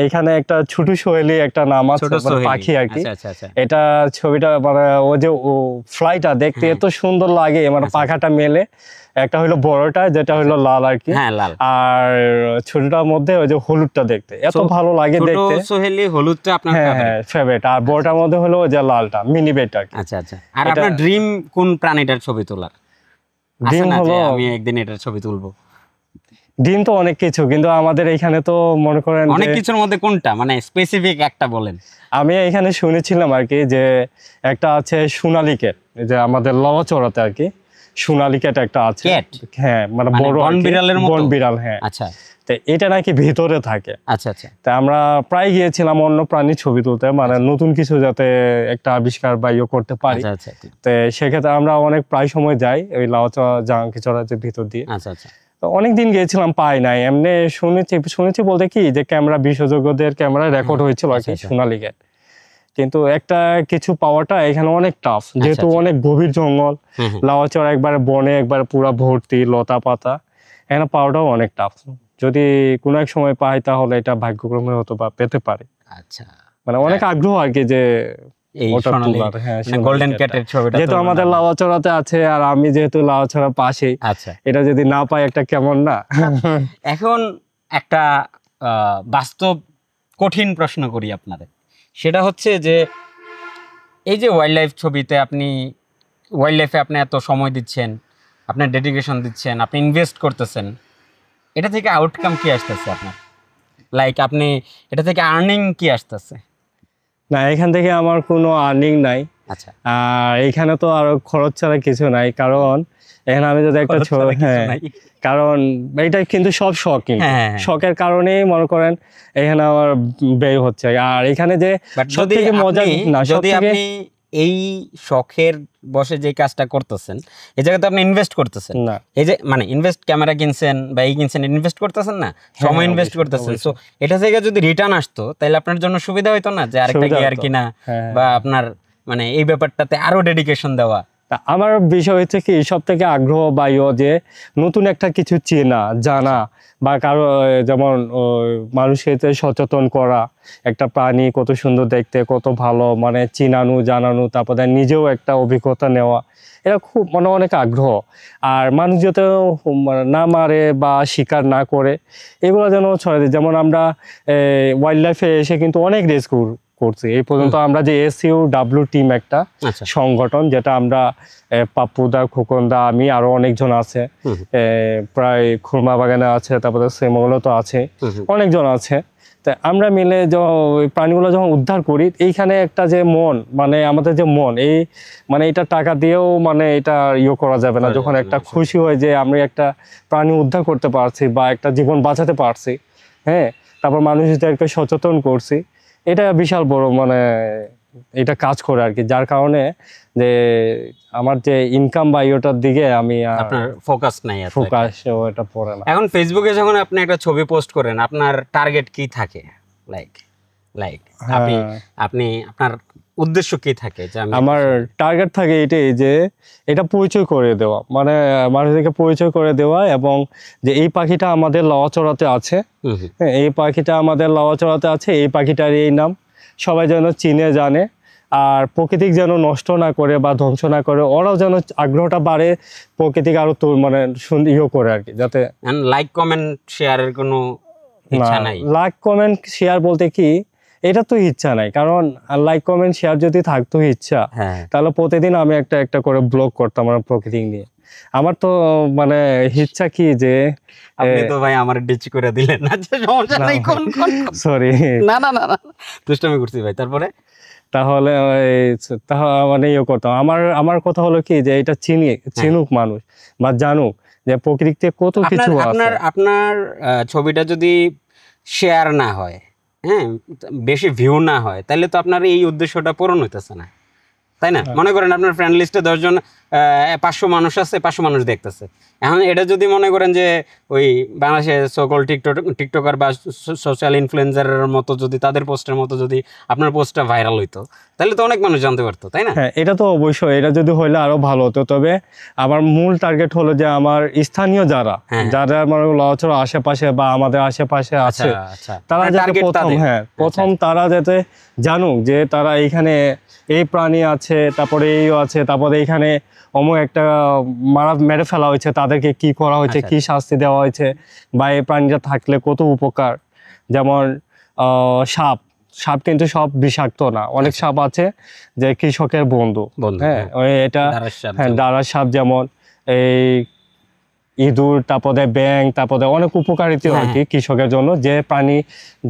এখানে একটা ছোট সোহেলি একটা নাম আছে, পাখি আর কি। এটা ছবিটা মানে ও যে ফ্লাইটা দেখতে এত সুন্দর লাগে, মানে পাখাটা মেলে, একটা হলো বড়টা যেটা হলো লাল আর কি, আর ছোটটার মধ্যে ওই যে হলুদটা দেখতে এত ভালো লাগে দেখতে। সোহেলি হলুদটা আপনার ফেভারিট, আর বড়টার মধ্যে হলো ওই যে লালটা, মিনি বেট আর কি। আচ্ছা আচ্ছা। আর আপনার ড্রিম কোন প্রাণীটার ছবি তোলার? ড্রিম হলো আমি একদিন এটার ছবি তুলবো। ড্রিম তো অনেক কিছু, কিন্তু আমাদের এখানে তো মনে করেন অনেক কিছুর মধ্যে কোনটা, মানে স্পেসিফিক একটা বলেন। আমি এখানে শুনেছিলাম আর কি যে একটা আছে সোনালী ক্যাট, যে আমাদের লওয়াচড়াতে আর কি সোনালী ক্যাট একটা আছে। হ্যাঁ, মানে বড় বন বিড়াল। হ্যাঁ, আচ্ছা। তো এটা নাকি ভিতরে থাকে। আচ্ছা আচ্ছা। তা আমরা প্রায় গিয়েছিলাম অন্য প্রাণীর ছবি তুলতে, মানে নতুন কিছু যাতে একটা আবিষ্কার বা করতে পারি। তো সেক্ষেত্রে আমরা প্রায় সময় যাই ওই লাওয়াচড়া জাঙ্গিচড়ার ভিতর দিয়ে। আচ্ছা আচ্ছা। তো অনেকদিন গিয়েছিলাম, পাই নাই। এমনি শুনেছি বলতে কি যে ক্যামেরা বিশেষজ্ঞদের ক্যামেরা রেকর্ড হয়েছিল আর কি সোনালী ক্যাট, কিন্তু একটা কিছু পাওয়াটা এখানে অনেক টাফ, যেহেতু অনেক গভীর জঙ্গল, লাওয়াচড়া একবারে বনে একবারে পুরা ভর্তি লতা পাতা, এখানে পাওয়াটাও অনেক টাফ। যদি কোনো এক সময় পাই তাহলে এটা ভাগ্যক্রমে হতো বা পেতে পারে। আচ্ছা, মানে অনেক আগ্রহ আর কি যে এই ওটা সোনালী তোলার। হ্যাঁ, মানে গোল্ডেন ক্যাটের ছবিটা যেহেতু আমাদের লাউয়াছড়াতে আছে আর আমি যেহেতু লাউয়াছড়া পাশেই, আচ্ছা এটা যদি না পাই একটা কেমন না। এখন একটা বাস্তব কঠিন প্রশ্ন করি আপনাদের, সেটা হচ্ছে যে এই যে ওয়াইল্ড লাইফ ছবিতে আপনি ওয়াইল্ড লাইফে আপনি এত সময় দিচ্ছেন, আপনি ডেডিকেশন দিচ্ছেন, আপনি ইনভেস্ট করতেছেন, এটা থেকে আউটকাম কি আসতেছে আপনার? লাইক আপনি এটা থেকে আর্নিং কি আসতেছে? না, এখান থেকে আমার কোনো আর্নিং নাই। আচ্ছা, আর এইখানে তো আরো খরচ ছাড়া কিছু নাই, কারণ এখানে আমি যদি একটা হ্যাঁ, কারণ এটা কিন্তু সব শখ, কিন্তু শখের কারণেই মনে করেন এখানে আমার ব্যয় হচ্ছে। আর এখানে যে সবথেকে মজা না, যদি আপনি এই শখের বসে যে কাজটা করতেছেন, এই জায়গাতে আপনি ইনভেস্ট করতেছেন না, এই যে মানে ইনভেস্ট ক্যামেরা কিনছেন বা এই কিনছেন, ইনভেস্ট করতেছেন না, সময় ইনভেস্ট করতেছেন। সো এটা থেকে যদি রিটার্ন আসতো তাহলে আপনার জন্য সুবিধা হইতো না, যে আরেকটা গিয়ার কিনা বা আপনার মানে এই ব্যাপারটাতে আরো ডেডিকেশন দেওয়া। আমার বিষয় হচ্ছে কি, সব থেকে আগ্রহ বা যে নতুন একটা কিছু চেনা জানা, বা কারো যেমন মানুষকে সচেতন করা, একটা প্রাণী কত সুন্দর দেখতে, কত ভালো, মানে চিনানো জানানো, তারপরে নিজেও একটা অভিজ্ঞতা নেওয়া, এটা খুব মানে অনেক আগ্রহ। আর মানুষ যাতে না মারে বা শিকার না করে এগুলো যেন ছড়ায় দেয়। যেমন আমরা ওয়াইল্ড লাইফে এসে কিন্তু অনেক রেস্কিউ করছি এই পর্যন্ত। আমরা যে SUW টিম একটা সংগঠন, যেটা আমরা পাপ্পুদা, খোকনদা, আমি আরো অনেকজন আছে, প্রায় খুরমা বাগানে আছে, তারপরে সেমগুলো তো আছে, অনেকজন আছে। তা আমরা মিলে প্রাণীগুলো যখন উদ্ধার করি, এইখানে একটা যে মন, মানে আমাদের যে মন, এই মানে এটা টাকা দিয়েও মানে এটা করা যাবে না, যখন একটা খুশি হয় যে আমরা একটা প্রাণী উদ্ধার করতে পারছি বা একটা জীবন বাঁচাতে পারছি, হ্যাঁ, তারপর মানুষদেরকে সচেতন করছি, এটা বিশাল বড় মানে এটা কাজ করে আর কি। যার কারণে যে আমার যে ইনকাম বা ওটার দিকে আমি আপনার ফোকাস নাই, ফোকাস ওটা পড়ে না। এখন ফেসবুকে যখন আপনি একটা ছবি পোস্ট করেন, আপনার টার্গেট কি থাকে? লাইক আপনি আপনার উদ্দেশ্য কি থাকে? যে আমার টার্গেট থাকে এটাই, যে এটা পরিচয় করে দেওয়া, মানে মানুষদেরকে পরিচয় করে দেওয়া, এবং যে এই পাখিটা আমাদের লাউয়াছড়াতে আছে, এই পাখিটা আমাদের লাউয়াছড়াতে আছে, এই পাখিটার এই নাম, সবাই যেন চিনে জানে, আর প্রকৃতিক যেন নষ্ট না করে বা ধ্বংস না করে, ওরাও যেন আগ্রহটা বাড়ে প্রকৃতিক আরো মানে সুন্দর করে আর কি। যাতে লাইক কমেন্ট শেয়ারের কোনো ইচ্ছা নাই? লাইক কমেন্ট শেয়ার বলতে কি, এটা তো ইচ্ছা নাই, কারণ লাইক কমেন্ট শেয়ার যদি থাকতো ইচ্ছা, তাহলে প্রতিদিন আমি একটা একটা করে ব্লগ করতাম আমার প্রকৃতি নিয়ে। আমার তো মানে ইচ্ছা কি যে আপনি তো ভাই আমার ডিচ করে দিলেন না, যে সমস্যা নাই, কোন সরি, না না না দুষ্টামি করছি ভাই। তারপরে তাহলে মানে করতাম। আমার কথা হলো কি, যে এটা চিনুক মানুষ বা জানুক যে প্রকৃতিতে কত কিছু আছে। আপনার ছবিটা যদি শেয়ার না হয়, হ্যাঁ, বেশি ভিউ না হয়, তাহলে তো আপনার এই উদ্দেশ্যটা পূরণ হইতেছে না, তাই না? মনে করেন আপনার ফ্রেন্ড লিস্টে 10 জন 500 মানুষ আছে, 500 মানুষ দেখতেছে। এখন এটা যদি মনে করেন যে ওই বাংলাদেশে সকল টিকটকার বা সোশ্যাল ইনফ্লুয়েন্সারের মতো যদি তাদের পোস্টের মতো যদি আপনার পোস্টটা ভাইরাল হইতো, তাহলে তো অনেক মানুষ জানতে পারতো, তাই না? হ্যাঁ, এটা তো অবশ্যই, এটা যদি হইলে আরো ভালো হতো। তবে আমার মূল টার্গেট হলো যে আমার স্থানীয় যারা মানে লাউয়াছড়া আশেপাশে বা আমাদের আশেপাশে আছে, তারা যাতে প্রথম তারা যাতে জানুক যে তারা এইখানে এই প্রাণী আছে, তারপরে এইও আছে, তারপরে এইখানে অমুক একটা মেরে ফেলা হয়েছে, তাদেরকে কি করা হয়েছে, কি শাস্তি দেওয়া হয়েছে, বা এই প্রাণীটা থাকলে কত উপকার। যেমন সাপ কিন্তু সব বিষাক্ত না, অনেক সাপ আছে যে কৃষকের বন্ধু, হ্যাঁ, এটা দাঁড়ার সাপ, যেমন এই ইঁদুর, তারপরে ব্যাঙ, তারপরে অনেক উপকারিতা আর কি কৃষকের জন্য।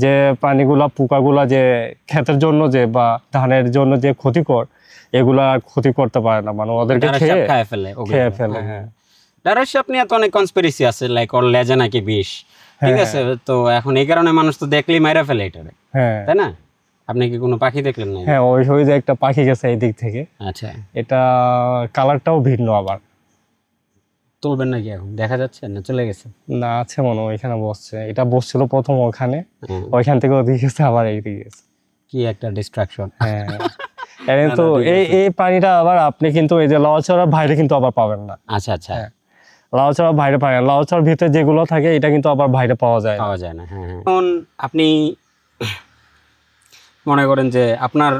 যে প্রাণীগুলা, পোকাগুলা যে ক্ষেতের জন্য যে বা ধানের জন্য যে ক্ষতিকর, এগুলা ক্ষতি করতে পারে না, মানে ওদেরকে খেয়ে ফেলে। দাঁড়ার সাপ নিয়ে তো অনেক কনস্পিরেসি আছে, লাইক ওর লেজে নাকি বিষ, ঠিক আছে? তো এখন এই কারণে মানুষ তো দেখলেই মাইরা ফেলে এটারে, তাই না? আপনি কি কোনো পাখি দেখলেন না? হ্যাঁ, ওই যে একটা পাখি গেছে এই দিক থেকে। আচ্ছা, এটা কালারটাও ভিন্ন। আবার তুলবেন নাকি? এখন দেখা যাচ্ছে না, চলে গেছে? না, আছে মনে হয় এখানে বসছে। এটা বসছিল প্রথম ওখানে, ওইখান থেকে ওদিকে গেছে, আবার এইদিকে গেছে। কি একটা ডিস্ট্রাকশন। হ্যাঁ, তো এই পানিটা আবার আপনি কিন্তু এই যে লাউয়াছড়ার বাইরে কিন্তু আবার পাবেন না। আচ্ছা আচ্ছা, লাউয়াছড়ার বাইরে পাবেন না, লাউয়াছড়ার ভিতরে যেগুলো থাকে এটা কিন্তু আবার বাইরে পাওয়া যায় না। হ্যাঁ, এখন আপনি মনে করেন যে আপনার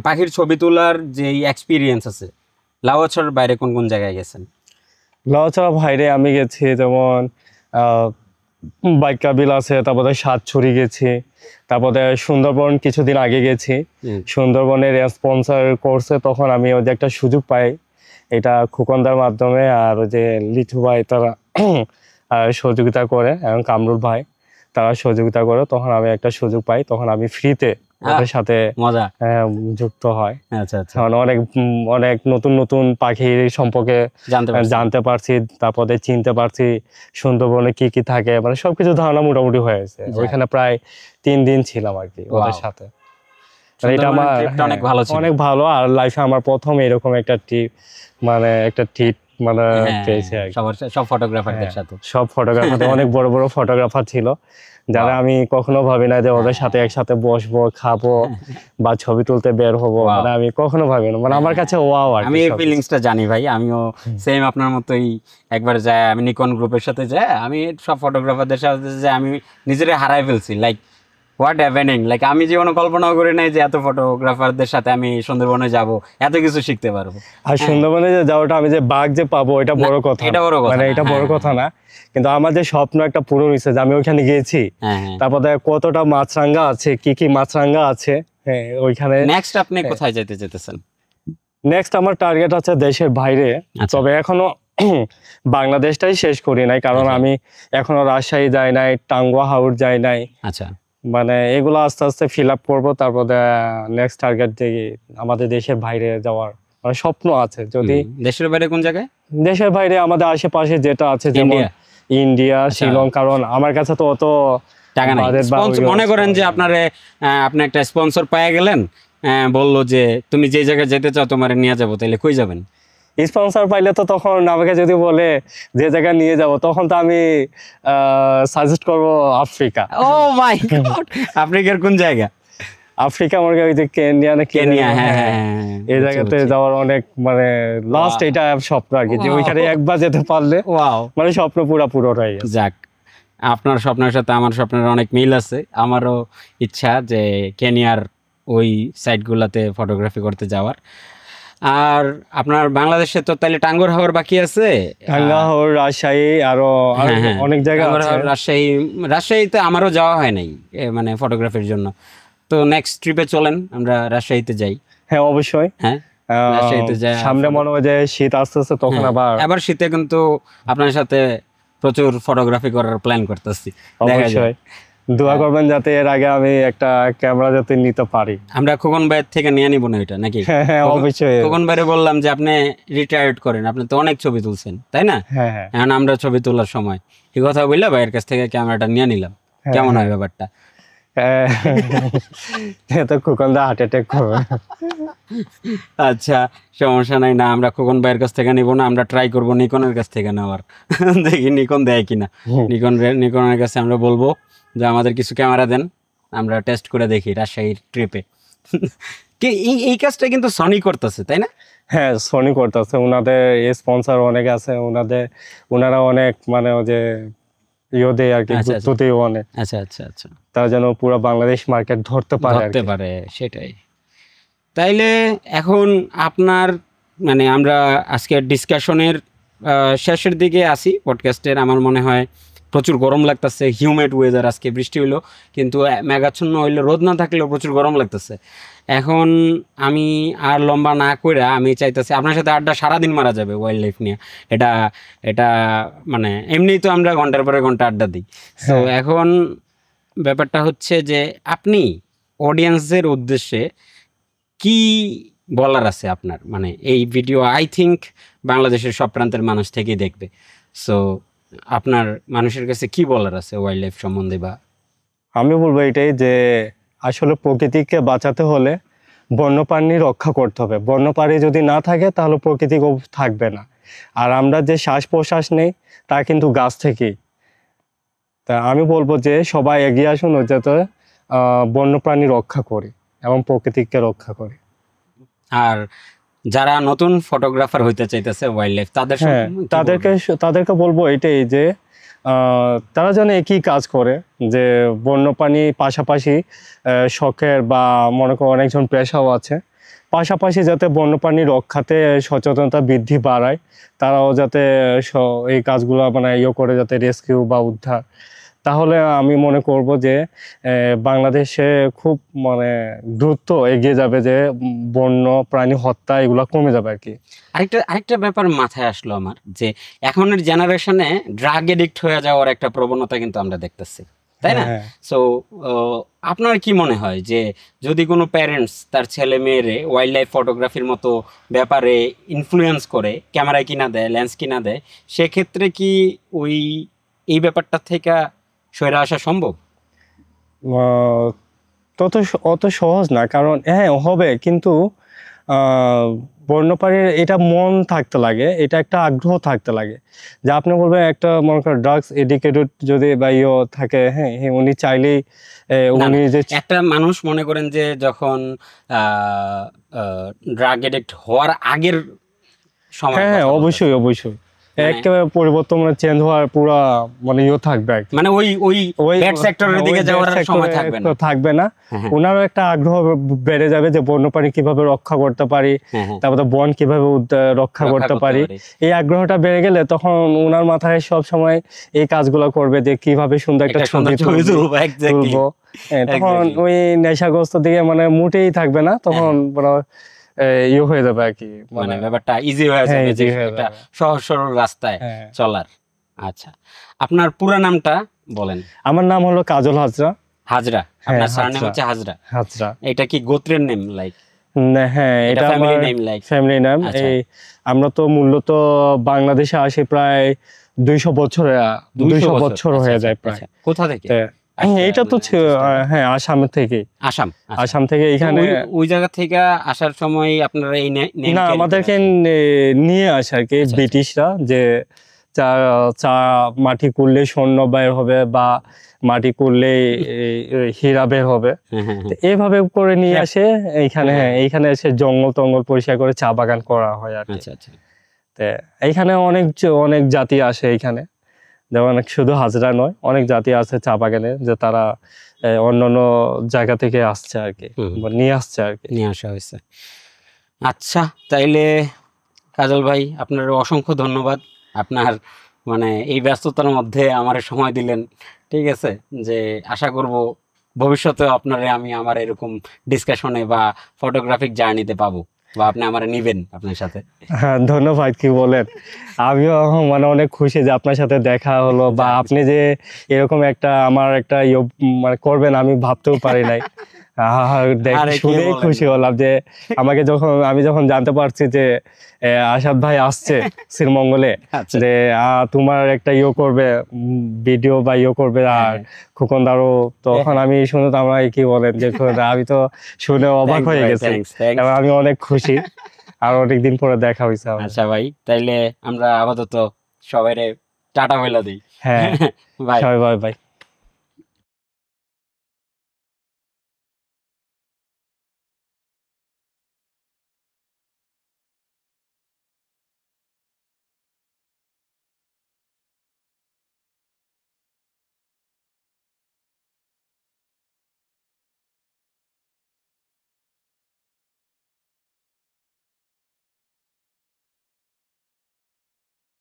পাখির ছবি তোলার যে এক্সপিরিয়েন্স আছে, লাউয়াছড়ার বাইরে কোন কোন জায়গায় গেছেন? লাউয়াছড়ার বাইরে আমি গেছি যেমন বাইকাবিল আছে, তারপরে সাতছড়ি গেছি, তারপরে সুন্দরবন কিছুদিন আগে গেছি। সুন্দরবনের স্পন্সর করছে, তখন আমি ওই যে একটা সুযোগ পাই, এটা খোকনদার মাধ্যমে, আর ওই যে লিচু ভাই তারা সহযোগিতা করে এবং কামরুল ভাই তারা সহযোগিতা করে, তখন আমি একটা সুযোগ পাই, তখন আমি ফ্রিতে ওদের সাথে মজা যুক্ত হয়। আচ্ছা আচ্ছা, অনেক অনেক নতুন নতুন পাখির সম্পর্কে জানতে পারছি, তারপরে চিনতে পারছি সুন্দরবনে কি কি থাকে, মানে সবকিছু ধারণা মোটামুটি হয়েছে। ওইখানে প্রায় 3 দিন ছিলাম আর কি ওদের সাথে। এটা আমার অনেক ভালো, আর লাইফে আমার প্রথম এরকম একটা ট্রিপ, মানে একটা ট্রিপ মানে পেয়েছি আর কি। সব ফটোগ্রাফারদের সাথে, সব ফটোগ্রাফার অনেক বড় বড় ফটোগ্রাফার ছিল, যারা আমি কখনো ভাবি না যে ওদের সাথে একসাথে বসবো, খাবো বা ছবি তুলতে বের হবো, মানে আমি কখনো ভাবি না, মানে আমার কাছে ওয়াও। আর আমি এই ফিলিংসটা জানি ভাই, আমিও সেম আপনার মতোই একবার যাই, আমি নিকন গ্রুপের সাথে যাই, আমি সব ফটোগ্রাফারদের সাথে যাই, আমি নিজেরে হারাই ফেলছি, লাইক হোয়াট হ্যাপেনিং, লাইক আমি জীবনে কল্পনাও করি নাই যে এত ফটোগ্রাফারদের সাথে আমি সুন্দরবনে যাব, এত কিছু শিখতে পারবো। আর সুন্দরবনে যে যাওয়াটা, আমি যে বাঘ যে পাবো, এটা বড় কথা, এটা বড় কথা, মানে এটা বড় কথা না, কিন্তু আমার যে স্বপ্ন একটা পূরণ হয়েছে যে আমি ওইখানে গিয়েছি। তারপরে কতটা মাছরাঙ্গা আছে, কি কি মাছরাঙ্গা আছে ওইখানে। নেক্সট আপনি কোথায় যেতে চাইতেছেন? নেক্সট আমার টার্গেট আছে দেশের বাইরে, তবে এখনো বাংলাদেশটাই শেষ করি নাই, কারণ আমি এখনো রাজশাহী যাই নাই, টাঙ্গুয়া হাওর যাই নাই। আচ্ছা, মানে এগুলো আস্তে আস্তে ফিল আপ করবো, তারপরে নেক্সট টার্গেট দেখি আমাদের দেশের বাইরে যাওয়ার মানে স্বপ্ন আছে। যদি দেশের বাইরে কোন জায়গায়? দেশের বাইরে আমাদের আশেপাশে যেটা আছে, যেমন ইন্ডিয়া, শ্রীলঙ্কা, কারণ আমার কাছে তো অত টাকা নাই। মনে করেন যে আপনি একটা স্পন্সর পেয়ে গেলেন, বললো যে তুমি যে জায়গায় যেতে চাও তোমার নিয়ে যাবো, তাহলে কই যাবেন? স্পন্সর পাইলে তো তখন আমাকে যদি বলে যে জায়গায় নিয়ে যাব, তখন তো আমি সাজেস্ট করব আফ্রিকা। ও মাই গড, আফ্রিকার কোন জায়গা? আফ্রিকা আমার ওই যে কেনিয়া, এই জায়গাতে যাওয়ার অনেক মানে লাস্ট এটা স্বপ্ন আর কি, যে ওইখানে একবার যেতে পারলে মানে স্বপ্ন পুরো হয়ে গেছে। যাক, আপনার স্বপ্নের সাথে আমার স্বপ্নের অনেক মিল আছে। আমারও ইচ্ছা যে কেনিয়ার ওই সাইটগুলোতে ফটোগ্রাফি করতে যাওয়ার। আর আপনার বাংলাদেশে তো তাহলে টাঙ্গুয়ার হাওর বাকি আছে, টাঙ্গুয়ার হাওর, রাজশাহী, আরো অনেক জায়গা আছে। রাজশাহীতে আমারও যাওয়া হয় নাই মানে ফটোগ্রাফির জন্য। তো নেক্সট ট্রিপে চলেন আমরা রাজশাহীতে যাই। হ্যাঁ অবশ্যই, হ্যাঁ রাজশাহীতে যাই। সামনে মনে হয় যে শীত আসতেছে, তখন আবার শীতে কিন্তু আপনার সাথে প্রচুর ফটোগ্রাফি করার প্ল্যান করতেছি। অবশ্যই দোয়া করবেন যাতে এর আগে আমি একটা ক্যামেরা যাতে নিতে পারি। আমরা খোকন ভাইয়ের থেকে নিয়ে নিব না এটা নাকি? হ্যাঁ অবশ্যই। খোকন ভাইরে বললাম যে আপনি রিটায়ার্ড করেন, আপনি তো অনেক ছবি তুলছেন তাই না? এখন আমরা ছবি তোলার সময় এই কথা বললে ভাইয়ের কাছ থেকে ক্যামেরাটা নিয়ে নিলাম, কেমন হয় ব্যাপারটা? তো খোকন দা হার্ট অ্যাটাক করবে। আচ্ছা সমস্যা নাই, না আমরা খোকন ভাইয়ের কাছ থেকে নিব না, আমরা ট্রাই করবো নিকনের কাছ থেকে নেওয়ার। দেখি নিকন দেয় কিনা। নিকনের কাছে আমরা বলবো যে আমাদের কিছু ক্যামেরা দেন, আমরা টেস্ট করে দেখি রাজশাহীর ট্রিপে। এই কাজটা কিন্তু সনি করতেছে তাই না? হ্যাঁ সনি করতেছে, ওনাদের স্পন্সর অনেক আছে, ওনারা অনেক মানে যে দেয় আর কি, অনেক। আচ্ছা আচ্ছা আচ্ছা, তার জন্য পুরো বাংলাদেশ মার্কেট ধরতে পারে সেটাই। তাইলে এখন আপনার মানে আমরা আজকের ডিসকাশনের শেষের দিকে আসি পডকাস্টের। আমার মনে হয় প্রচুর গরম লাগতেছে, হিউমেড ওয়েদার, আজকে বৃষ্টি হইলো কিন্তু মেঘাচ্ছন্ন হইলো, রোদ না থাকলেও প্রচুর গরম লাগতেছে। এখন আমি আর লম্বা না করে আমি চাইতেছি আপনার সাথে আড্ডা সারাদিন মারা যাবে ওয়াইল্ড লাইফ নিয়ে। এটা মানে এমনিই তো আমরা ঘন্টার পরে ঘন্টা আড্ডা দিই। তো এখন ব্যাপারটা হচ্ছে যে আপনি অডিয়েন্সের উদ্দেশ্যে কি বলার আছে আপনার, মানে এই ভিডিও আই থিঙ্ক বাংলাদেশের সব প্রান্তের মানুষ থেকেই দেখবে, সো আপনার মানুষের কাছে কি বলার আছে ওয়াইল্ড লাইফ সম্বন্ধে? বা আমি বলবো এটাই যে আসলে প্রকৃতিকে বাঁচাতে হলে বন্যপ্রাণী রক্ষা করতে হবে। বন্যপ্রাণী যদি না থাকে তাহলে প্রকৃতি থাকবে না। আর আমরা যে শ্বাস প্রশ্বাস নেই তা কিন্তু গাছ থেকেই। তা আমি বলবো যে সবাই এগিয়ে আসুন যাতে বন্যপ্রাণী রক্ষা করি এবং প্রকৃতিকে রক্ষা করি। আর যারা নতুন ফটোগ্রাফার হইতে চাইতেছে ওয়াইল্ড লাইফ, তাদেরকে বলবো এটাই যে তারা যেন একই কাজ করে, যে বন্যপ্রাণী পাশাপাশি শখের বা মনে করো অনেকজন পেশাও আছে, পাশাপাশি যাতে বন্যপ্রাণী রক্ষাতে সচেতনতা বৃদ্ধি বাড়ায়, তারাও যাতে এই কাজগুলো মানে করে, যাতে রেস্কিউ বা উদ্ধার, তাহলে আমি মনে করব যে বাংলাদেশে খুব মানে দ্রুত এগিয়ে যাবে, যে বন্য প্রাণী হত্যা এগুলো কমে যাবে আর কি। আরেকটা ব্যাপার মাথায় আসলো আমার, যে এখনের জেনারেশনে ড্রাগ এডিক্ট হয়ে যাওয়ার একটা প্রবণতা কিন্তু আমরা দেখতেছি, তাই না? সো আপনার কি মনে হয় যে যদি কোনো প্যারেন্টস তার ছেলে মেয়েরে ওয়াইল্ড লাইফ ফটোগ্রাফির মতো ব্যাপারে ইনফ্লুয়েন্স করে, ক্যামেরা কিনা দেয়, লেন্স কিনা দেয়, সেক্ষেত্রে কি এই ব্যাপারটা থেকে সরে আসা সম্ভব? অত সহজ না, কারণ হ্যাঁ হবে, কিন্তু বন্যপ্রাণীর এটা মন থাকতে লাগে, এটা একটা আগ্রহ থাকতে লাগে, যে আপনি বলবেন একটা মনে করেন ড্রাগস এডিকেটেড যদি বা থাকে, হ্যাঁ উনি চাইলেই উনি যে একটা মানুষ মনে করেন যে যখন ড্রাগ এডিক্ট হওয়ার আগের সময়, হ্যাঁ অবশ্যই একেবারে পরিবর্তন মানে চেঞ্জ হওয়ার পুরো মানে থাকবে আর কি, মানে ওই ব্যাড সেক্টরের দিকে যাওয়ার সময় থাকবে না। ওনারও একটা আগ্রহ বেড়ে যাবে যে বন্যপ্রাণী কিভাবে রক্ষা করতে পারি, তারপরে বন কিভাবে রক্ষা করতে পারি, এই আগ্রহটা বেড়ে গেলে তখন ওনার মাথায় সব সময় এই কাজগুলো করবে, যে কিভাবে সুন্দর একটা ছবি তুলবো। তখন ওই নেশাগ্রস্ত দিকে মানে মোটেই থাকবে না, তখন হয়ে যাবে আর কি, মানে ব্যাপারটা ইজি হয়ে যাবে, যে একটা সহজ সরল রাস্তায় চলার। আচ্ছা, আপনার পুরো নামটা বলেন। আমার নাম হলো কাজল হাজরা। হাজরা, আপনার সারনেম হচ্ছে হাজরা। এটা কি গোত্রের নেম লাইক? হ্যাঁ, এটা family name like, family name. এই আমরা তো মূলত বাংলাদেশে আসি প্রায় 200 বছর হয়ে যায় প্রায়। কোথা থেকে? এটা তো হ্যাঁ আসাম থেকে। আসাম থেকে এখানে ওই জায়গা থেকে আসার সময় আপনারা এই না আমাদেরকে নিয়ে আসে আর কি ব্রিটিশরা, যে চা মাটি করলে স্বর্ণ বের হবে বা মাটি করলে হীরা বের হবে, এইভাবে করে নিয়ে আসে এইখানে। হ্যাঁ এইখানে এসে জঙ্গল পরিষ্কার করে চা বাগান করা হয় আর কি। তো এইখানে অনেক জাতি আসে এইখানে, যেমন শুধু হাজরা নয়, অনেক জাতি আছে চা বাগানে, যে তারা অন্যান্য জায়গা থেকে আসছে আর কি, নিয়ে আসছে আর কি, নিয়ে আসা হয়েছে। আচ্ছা, তাইলে কাজল ভাই আপনার অসংখ্য ধন্যবাদ, আপনার মানে এই ব্যস্ততার মধ্যে আমার সময় দিলেন। ঠিক আছে, যে আশা করব ভবিষ্যতে আপনারে আমি আমার এরকম ডিসকাশনে বা ফটোগ্রাফিক জার্নিতে পাবো, বা আপনি আমার নিবেন আপনার সাথে। হ্যাঁ ধন্যবাদ। কি বলেন, আমিও মানে অনেক খুশি যে আপনার সাথে দেখা হলো, বা আপনি যে এরকম একটা আমার একটা মানে করবেন আমি ভাবতেও পারি নাই। শুনে খুশি হলাম, যে আমি যখন জানতে পারছি যে আসাদ ভাই আসছে শ্রীমঙ্গলে, যে তোমার একটা করবে ভিডিও বা করবে আর খোকন দারও, তখন আমি শুনে তো আমরা কি বলেন যে আমি তো শুনে অবাক হয়ে গেছি, এবং আমি অনেক খুশি। আর অনেকদিন পরে দেখা হয়েছে। আচ্ছা ভাই, তাইলে আমরা আপাতত সবাই টাটা বলে দিই। হ্যাঁ, বাই বাই।